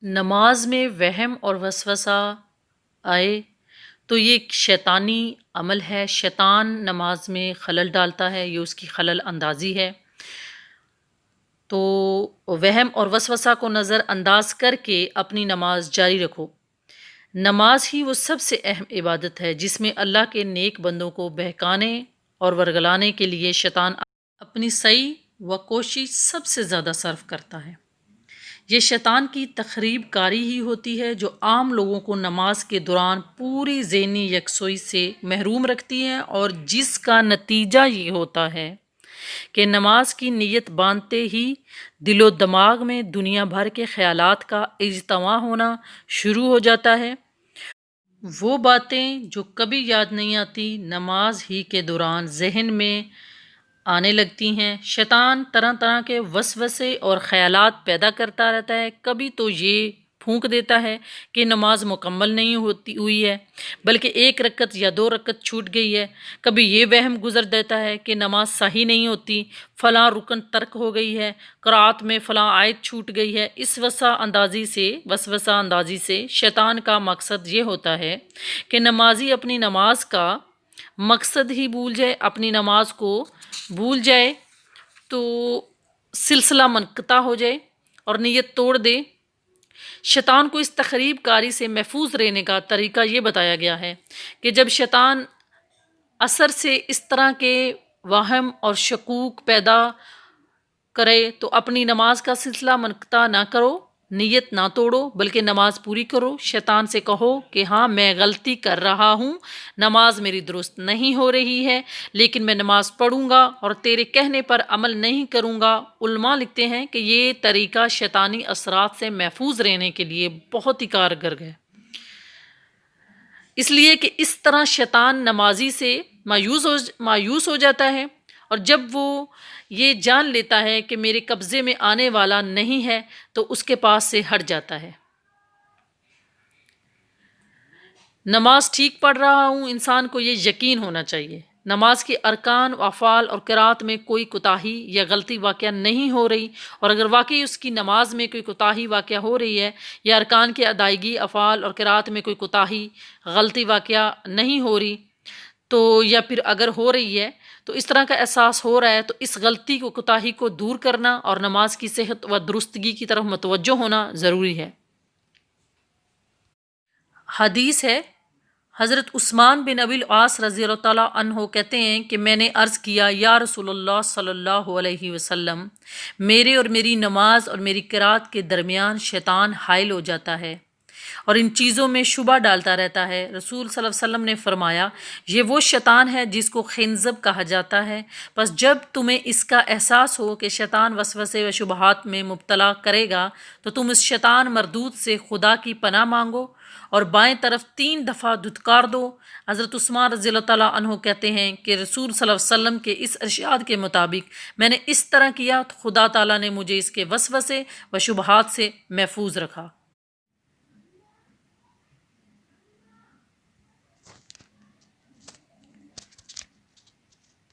نماز میں وہم اور وسوسہ آئے تو یہ ایک شیطانی عمل ہے۔ شیطان نماز میں خلل ڈالتا ہے، یہ اس کی خلل اندازی ہے۔ تو وہم اور وسوسہ کو نظر انداز کر کے اپنی نماز جاری رکھو۔ نماز ہی وہ سب سے اہم عبادت ہے جس میں اللہ کے نیک بندوں کو بہکانے اور ورگلانے کے لیے شیطان اپنی سعی و کوشش سب سے زیادہ صرف کرتا ہے۔ یہ شیطان کی تخریب کاری ہی ہوتی ہے جو عام لوگوں کو نماز کے دوران پوری ذہنی یکسوئی سے محروم رکھتی ہے، اور جس کا نتیجہ یہ ہوتا ہے کہ نماز کی نیت باندھتے ہی دل و دماغ میں دنیا بھر کے خیالات کا اجتماع ہونا شروع ہو جاتا ہے۔ وہ باتیں جو کبھی یاد نہیں آتی نماز ہی کے دوران ذہن میں آنے لگتی ہیں۔ شیطان طرح طرح کے وسوسے اور خیالات پیدا کرتا رہتا ہے۔ کبھی تو یہ پھونک دیتا ہے کہ نماز مکمل نہیں ہوئی ہے بلکہ 1 رکعت یا 2 رکعت چھوٹ گئی ہے۔ کبھی یہ وہم گزر دیتا ہے کہ نماز صحیح نہیں ہوتی، فلاں رکن ترک ہو گئی ہے، قرأت میں فلاں آیت چھوٹ گئی ہے۔ اس وسوسہ اندازی سے شیطان کا مقصد یہ ہوتا ہے کہ نمازی اپنی نماز کا مقصد ہی بھول جائے، اپنی نماز کو بھول جائے، تو سلسلہ منقطع ہو جائے اور نیت توڑ دے۔ شیطان کو اس تخریب کاری سے محفوظ رہنے کا طریقہ یہ بتایا گیا ہے کہ جب شیطان اثر سے اس طرح کے وہم اور شکوک پیدا کرے تو اپنی نماز کا سلسلہ منقطع نہ کرو، نیت نہ توڑو بلکہ نماز پوری کرو۔ شیطان سے کہو کہ ہاں میں غلطی کر رہا ہوں، نماز میری درست نہیں ہو رہی ہے، لیکن میں نماز پڑھوں گا اور تیرے کہنے پر عمل نہیں کروں گا۔ علماء لکھتے ہیں کہ یہ طریقہ شیطانی اثرات سے محفوظ رہنے کے لیے بہت ہی کارگر ہے، اس لیے کہ اس طرح شیطان نمازی سے مایوس ہو جاتا ہے، اور جب وہ یہ جان لیتا ہے کہ میرے قبضے میں آنے والا نہیں ہے تو اس کے پاس سے ہٹ جاتا ہے۔ نماز ٹھیک پڑھ رہا ہوں، انسان کو یہ یقین ہونا چاہیے۔ نماز کے ارکان، افعال اور قرأت میں کوئی کوتاہی یا غلطی واقع نہیں ہو رہی، اور اگر واقعی اس کی نماز میں کوئی کوتاہی واقع ہو رہی ہے یا ارکان کی ادائیگی، افعال اور قرأت میں کوئی کوتاہی غلطی واقع نہیں ہو رہی، تو یا پھر اگر ہو رہی ہے تو اس طرح کا احساس ہو رہا ہے تو اس غلطی کو، کوتاہی کو دور کرنا اور نماز کی صحت و درستگی کی طرف متوجہ ہونا ضروری ہے۔ حدیث ہے، حضرت عثمان بن ابی العاص رضی اللہ تعالیٰ عنہ کہتے ہیں کہ میں نے عرض کیا، یا رسول اللہ صلی اللہ علیہ وسلم، میرے اور میری نماز اور میری قرأت کے درمیان شیطان حائل ہو جاتا ہے اور ان چیزوں میں شبہ ڈالتا رہتا ہے۔ رسول صلی اللہ علیہ وسلم نے فرمایا، یہ وہ شیطان ہے جس کو خنزب کہا جاتا ہے، پس جب تمہیں اس کا احساس ہو کہ شیطان وسوسے و شبہات میں مبتلا کرے گا تو تم اس شیطان مردود سے خدا کی پناہ مانگو اور بائیں طرف 3 دفعہ دھتکار دو۔ حضرت عثمان رضی اللہ تعالیٰ عنہ کہتے ہیں کہ رسول صلی اللہ علیہ وسلم کے اس ارشاد کے مطابق میں نے اس طرح کیا تو خدا تعالیٰ نے مجھے اس کے وسوسے و شبہات سے محفوظ رکھا۔